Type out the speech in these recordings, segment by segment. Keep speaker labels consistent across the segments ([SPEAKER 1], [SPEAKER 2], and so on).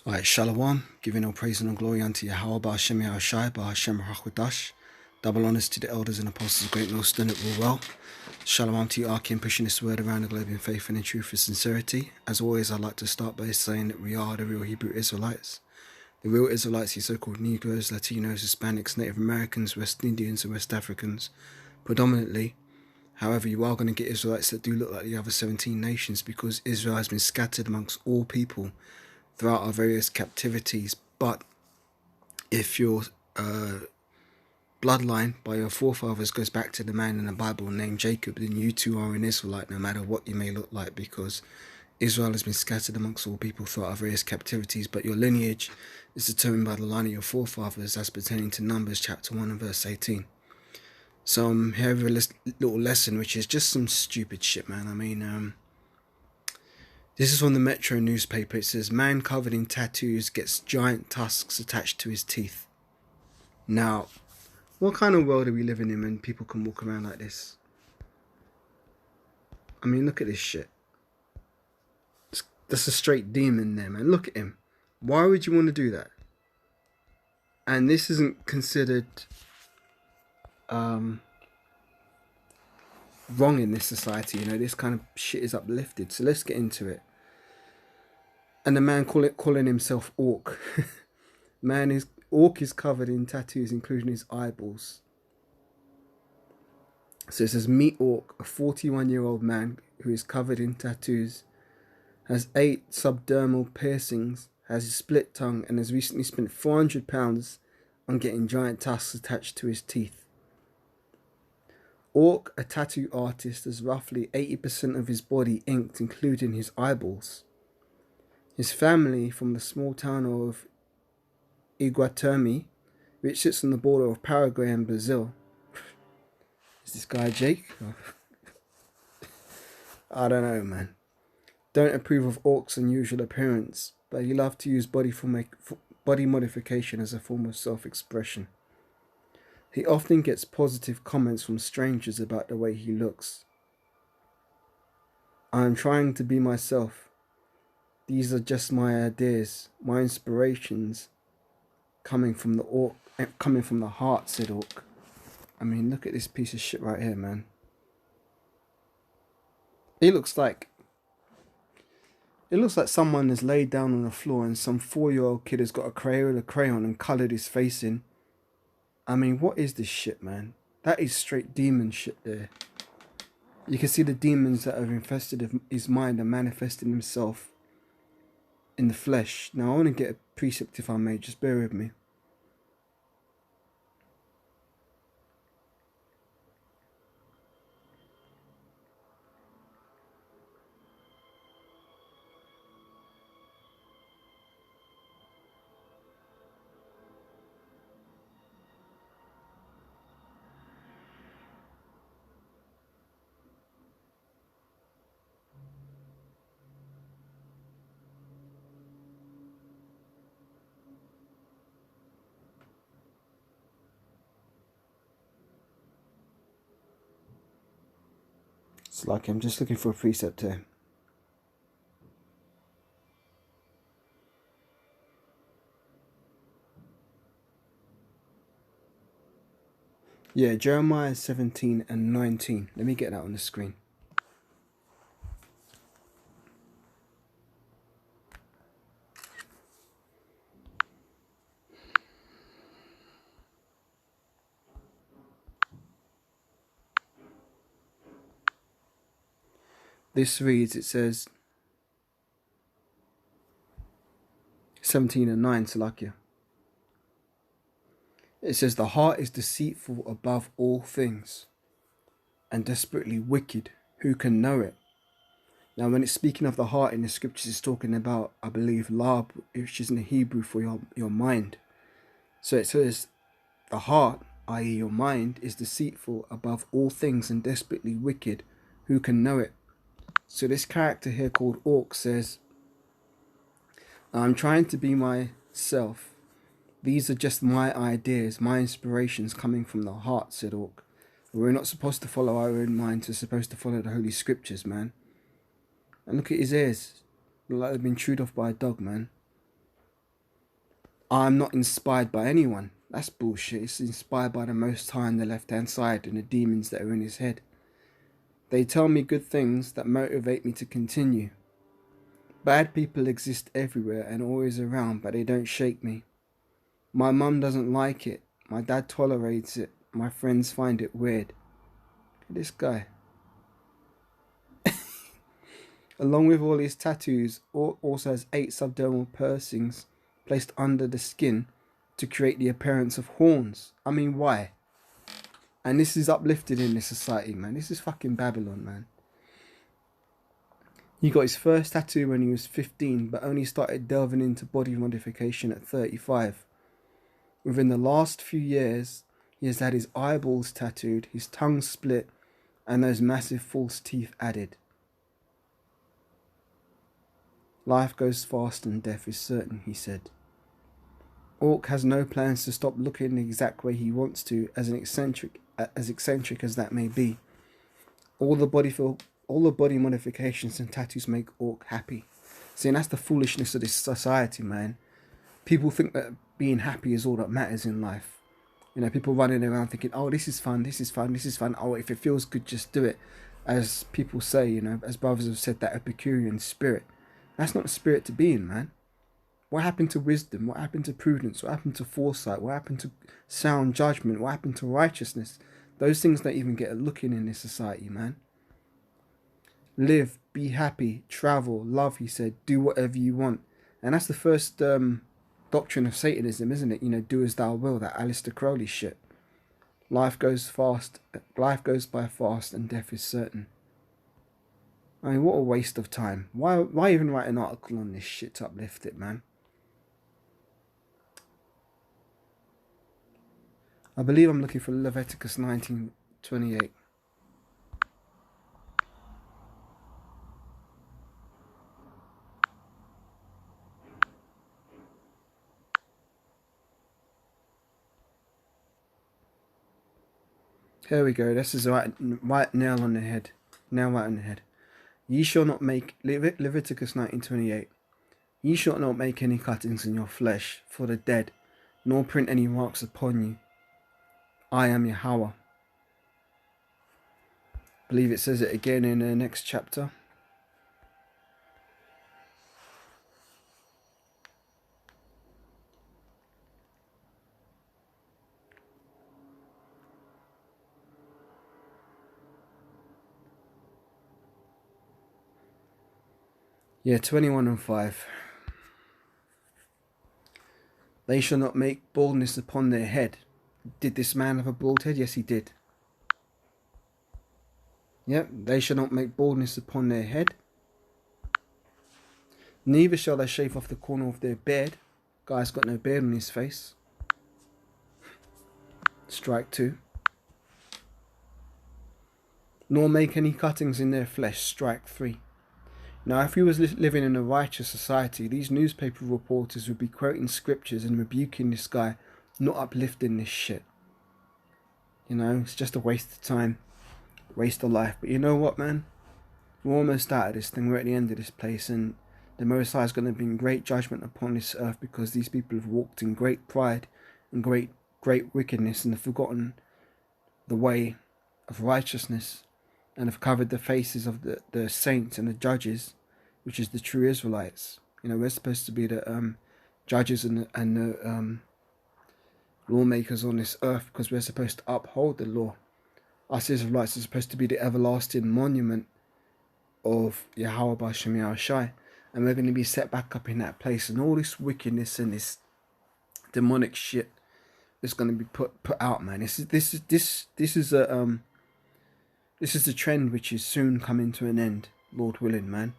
[SPEAKER 1] Alright, Shalom, giving all praise and all glory unto Yahweh, Ba'ashem Yahushai, Ba'ashem Rahudash. Double honors to the elders and apostles of Great Millstone that rule well. Shalom to you, Arkin, pushing this word around the globe in faith and in truth and sincerity. As always, I'd like to start by saying that we are the real Hebrew Israelites. The real Israelites, the so-called Negroes, Latinos, Hispanics, Native Americans, West Indians and West Africans, predominantly. However, you are going to get Israelites that do look like the other 17 nations because Israel has been scattered amongst all people throughout our various captivities. But if your bloodline by your forefathers goes back to the man in the Bible named Jacob, then you too are an Israelite, no matter what you may look like, because Israel has been scattered amongst all people throughout our various captivities. But your lineage is determined by the line of your forefathers, as pertaining to Numbers chapter 1 and verse 18. So I'm here with a little lesson, which is just some stupid shit, man. I mean, this is from the Metro newspaper. It says, man covered in tattoos gets giant tusks attached to his teeth. Now, what kind of world are we living in when people can walk around like this? I mean, look at this shit. That's a straight demon there, man. Look at him. Why would you want to do that? And this isn't considered wrong in this society, you know. This kind of shit is uplifted. So let's get into it. And the man calling himself Orc. Orc is covered in tattoos, including his eyeballs. So it says, meet Orc, a 41-year-old man who is covered in tattoos, has 8 subdermal piercings, has a split tongue, and has recently spent £400 on getting giant tusks attached to his teeth. Orc, a tattoo artist, has roughly 80% of his body inked, including his eyeballs. His family, from the small town of Iguatemi, which sits on the border of Paraguay and Brazil. Is this guy Jake? I don't know, man. Don't approve of Orc's unusual appearance, but he loves to use body modification as a form of self-expression. He often gets positive comments from strangers about the way he looks. I am trying to be myself. These are just my ideas, my inspirations, coming from the heart, said Orc. I mean, look at this piece of shit right here, man. It looks like someone has laid down on the floor and some 4-year-old kid has got a crayon and coloured his face in. I mean, what is this shit, man? That is straight demon shit there. You can see the demons that have infested his mind and manifested himself in the flesh. Now, I want to get a precept, if I may. Just bear with me. It's like I'm just looking for a precept here. Yeah, Jeremiah 17 and 19. Let me get that on the screen. This reads, it says, 17 and 9, Salakia. It says, the heart is deceitful above all things and desperately wicked. Who can know it? Now, when it's speaking of the heart in the scriptures, it's talking about, I believe, lab, which is in the Hebrew for your mind. So it says, the heart, i.e. your mind, is deceitful above all things and desperately wicked. Who can know it? So this character here called Orc says, I'm trying to be myself. These are just my ideas, my inspirations coming from the heart, said Orc. We're not supposed to follow our own minds, we're supposed to follow the Holy Scriptures, man. And look at his ears. Look like they've been chewed off by a dog, man. I'm not inspired by anyone. That's bullshit. It's inspired by the Most High on the left-hand side and the demons that are in his head. They tell me good things that motivate me to continue. Bad people exist everywhere and always around, but they don't shake me. My mum doesn't like it. My dad tolerates it. My friends find it weird. Look at this guy. Along with all his tattoos, also has 8 subdermal piercings placed under the skin to create the appearance of horns. I mean, why? And this is uplifted in this society, man. This is fucking Babylon, man. He got his first tattoo when he was 15, but only started delving into body modification at 35. Within the last few years, he has had his eyeballs tattooed, his tongue split, and those massive false teeth added. Life goes fast and death is certain, he said. Orc has no plans to stop looking the exact way he wants to, as eccentric as that may be. All the body modifications and tattoos make Orc happy. See, and that's the foolishness of this society, man. People think that being happy is all that matters in life. You know, people running around thinking, oh, this is fun, this is fun, this is fun. Oh, if it feels good, just do it. As people say, you know, as brothers have said, that Epicurean spirit. That's not the spirit to be in, man. What happened to wisdom? What happened to prudence? What happened to foresight? What happened to sound judgment? What happened to righteousness? Those things don't even get a look in this society, man. Live, be happy, travel, love, he said. Do whatever you want. And that's the first doctrine of Satanism, isn't it? You know, do as thou will, that Aleister Crowley shit. Life goes by fast and death is certain. I mean, what a waste of time. Why even write an article on this shit to uplift it, man? I believe I'm looking for Leviticus 19:28. Here we go. This is right nail on the head. Nail right on the head. Ye shall not make, Leviticus 19:28. Ye shall not make any cuttings in your flesh for the dead, nor print any marks upon you. I am Yahweh. I believe it says it again in the next chapter. Yeah, 21:5. They shall not make baldness upon their head. Did this man have a bald head? Yes, he did. Yep, they shall not make baldness upon their head. Neither shall they shave off the corner of their beard. Guy's got no beard on his face. Strike 2. Nor make any cuttings in their flesh. Strike 3. Now, if we was living in a righteous society, these newspaper reporters would be quoting scriptures and rebuking this guy, not uplifting this shit. You know, it's just a waste of time, waste of life. But you know what, man? We're almost out of this thing. We're at the end of this place, and the Most High is going to bring great judgment upon this earth, because these people have walked in great pride and great wickedness, and have forgotten the way of righteousness, and have covered the faces of the saints and the judges, which is the true Israelites. You know, we're supposed to be the judges and the lawmakers on this earth, because we're supposed to uphold the law. Us Israelites are supposed to be the everlasting monument of Yahweh B'Shem Yahushai, and we're going to be set back up in that place, and all this wickedness and this demonic shit is going to be put out, man. This is a trend which is soon coming to an end, Lord willing, man.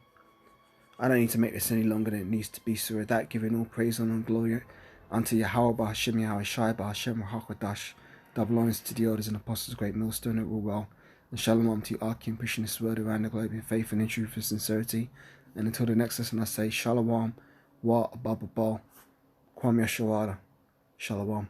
[SPEAKER 1] I don't need to make this any longer than it needs to be, so with that, giving all praise and all glory unto Yahweh B'Hashem Yahushai B'Hashem HaKadosh. Double honors to the elders and apostles, great millstone, it will well. And shalom to you, our King, pushing this word around the globe in faith and in truth and sincerity. And until the next lesson, I say shalom wa abababal kwam yashawara. Shalom.